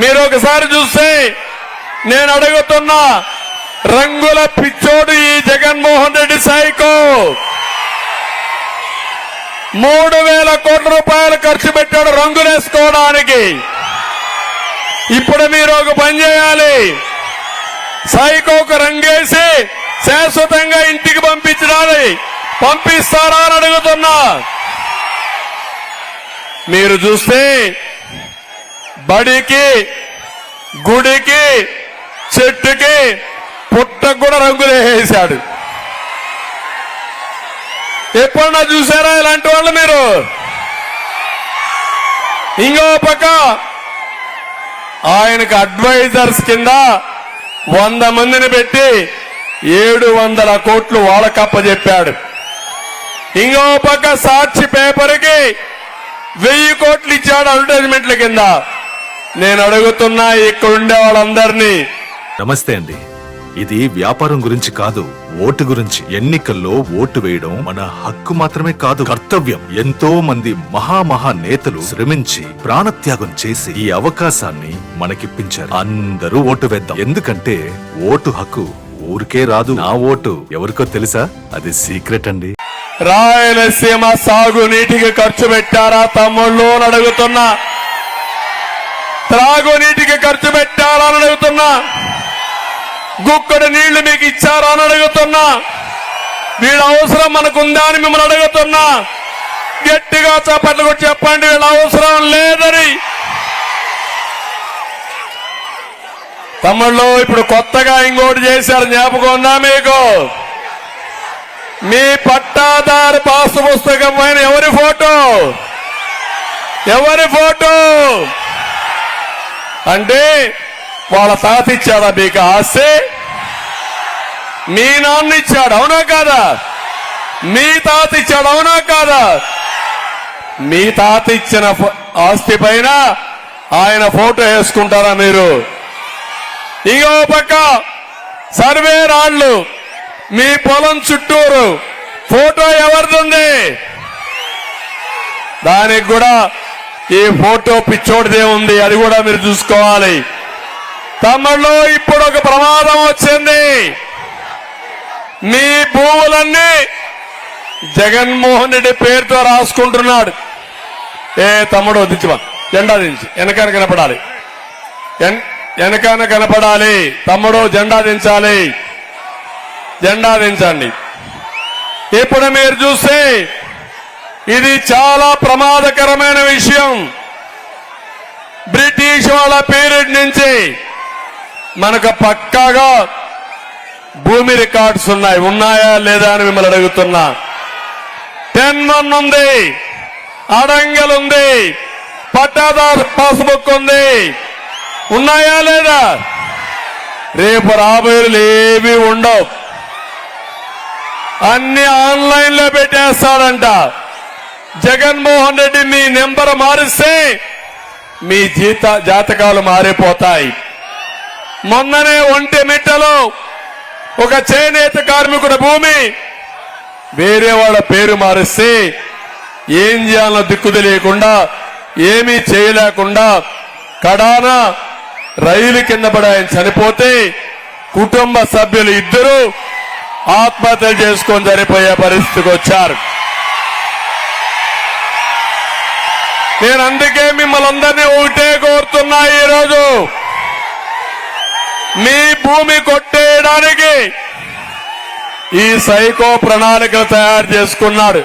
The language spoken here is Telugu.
మీరు ఒకసారి చూస్తే నేను అడుగుతున్నా, రంగుల పిచ్చోడు ఈ జగన్మోహన్ రెడ్డి సైకో 3,000 కోట్ల రూపాయలు ఖర్చు పెట్టాడు రంగులేసుకోవడానికి. ఇప్పుడు మీరు ఒక పని చేయాలి, సైకోకు రంగేసి శాశ్వతంగా ఇంటికి పంపిస్తారా అని అడుగుతున్నా. మీరు చూస్తే బడికి, గుడికి, చెట్టుకి, పుట్టకు కూడా రంగులు వేసాడు. ఎప్పుడన్నా చూసారా ఇలాంటి వాళ్ళు మీరు? ఇంకో పక్క ఆయనకు అడ్వైజర్స్ కింద 100 మందిని పెట్టి 700 కోట్లు వాళ్ళకప్పచెప్పాడు. ఇంకో పక్క సాక్షి పేపర్కి 1000 కోట్లు ఇచ్చాడు అడ్వర్టైజ్మెంట్ల కింద. నేను అడుగుతున్నా ఇక్కడుండే వాళ్ళందరినీ, నమస్తే అండి. ఇది వ్యాపారం గురించి కాదు, ఓటు గురించి. ఎన్నికల్లో ఓటు వేయడం మన హక్కు మాత్రమే కాదు, కర్తవ్యం. ఎంతో మంది మహా నేతలు శ్రమించి ప్రాణత్యాగం చేసి ఈ అవకాశాన్ని మనకిప్పించారు. అందరూ ఓటు వేద్దాం, ఎందుకంటే ఓటు హక్కు ఊరికే రాదు. నా ఓటు ఎవరికో తెలుసా? అది సీక్రెట్ అండి. రాయలసీమ సాగునీటికి ఖర్చు పెట్టారా తమ్ముళ్ళు అని అడుగుతున్నా, త్రాగునీటికి ఖర్చు పెట్టారా అని అడుగుతున్నా, గుక్కడి నీళ్లు మీకు ఇచ్చారా అని అడుగుతున్నా, వీళ్ళ అవసరం మనకుందా అని మిమ్మల్ని అడుగుతున్నా. గట్టిగా చప్పట్లు కొట్టి చెప్పండి, వీళ్ళ అవసరం లేదని. తమ్ముళ్ళు ఇప్పుడు కొత్తగా ఇంకోటి చేశారు, జ్ఞాపకం ఉందా మీకు? మీ పట్టాదారు పాసు పుస్తకం పైన ఎవరి ఫోటో అంటే వాళ్ళ తాత ఇచ్చాడా మీకు ఆస్తి? మీ నాన్న ఇచ్చాడు, అవునా కాదా? మీ తాత ఇచ్చాడు, అవునా కాదా? మీ తాత ఇచ్చిన ఆస్తి పైన ఆయన ఫోటో వేసుకుంటారా మీరు? ఇంకో పక్క సర్వే రాళ్లు మీ పొలం చుట్టూరు ఫోటో ఎవరిది? దానికి కూడా ఈ ఫోటో పిచ్చోడిదే ఉంది, అది కూడా మీరు చూసుకోవాలి. తమ్ముళ్ళు ఇప్పుడు ఒక ప్రమాదం వచ్చింది. మీ భూములన్నీ జగన్మోహన్ రెడ్డి పేరుతో రాసుకుంటున్నాడు. తమ్ముడు దించమా, జెండా దించి వెనకాన కనపడాలి, వెనకాన కనపడాలి. తమ్ముడు జెండా దించాలి, జెండా దించండి. ఇప్పుడు మీరు చూస్తే ఇది చాలా ప్రమాదకరమైన విషయం. బ్రిటిష్ వాళ్ళ పీరియడ్ నుంచి మనకు పక్కాగా భూమి రికార్డ్స్ ఉన్నాయా లేదా అని మిమ్మల్ని అడుగుతున్నా. 10-1 ఉంది, అడంగల్ ఉంది, పట్టాదారు పాస్బుక్ ఉంది, ఉన్నాయా లేదా? రేపు రాబోయేలు ఏవి ఉండవు, అన్ని ఆన్లైన్ లో పెట్టేస్తాడంట. జగన్మోహన్ రెడ్డి మీ నెంబర్ మారిస్తే మీ జాతకాలు మారిపోతాయి. మొన్ననే ఒంటిమిట్టలో ఒక చేనేత కార్మికుడి భూమి వేరే వాళ్ళ పేరు మారిస్తే ఏం చేయాలో దిక్కు తెలియకుండా, ఏమీ చేయలేకుండా కడాన రైలు కింద పడి ఆయన చనిపోతే కుటుంబ సభ్యులు ఇద్దరు ఆత్మహత్యలు చేసుకొని చనిపోయే పరిస్థితికి వచ్చారు. నేను అందుకే మిమ్మల్ని అందరినీ ఒకటే కోరుతున్నా, ఈరోజు మీ భూమి కొట్టేయడానికి ఈ సైకో ప్రణాళికలు తయారు చేసుకున్నాడు.